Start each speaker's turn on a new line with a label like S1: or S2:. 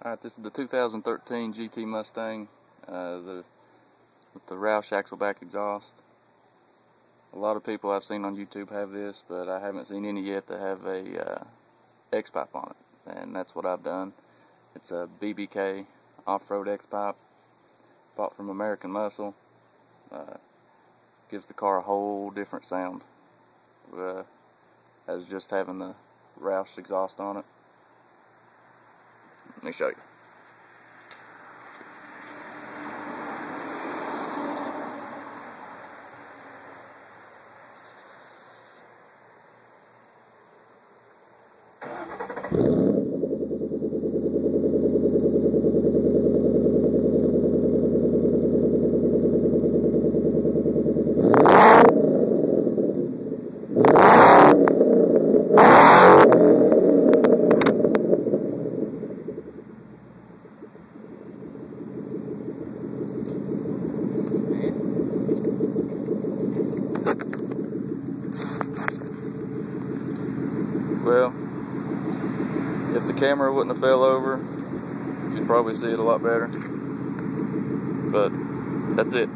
S1: Alright, this is the 2013 GT Mustang with the Roush axleback exhaust. A lot of people I've seen on YouTube have this, but I haven't seen any yet that have a X-pipe on it, and that's what I've done. It's a BBK off-road X-pipe, bought from American Muscle. Gives the car a whole different sound as just having the Roush exhaust on it. Let me show you. Well, if the camera wouldn't have fell over, you'd probably see it a lot better. But that's it.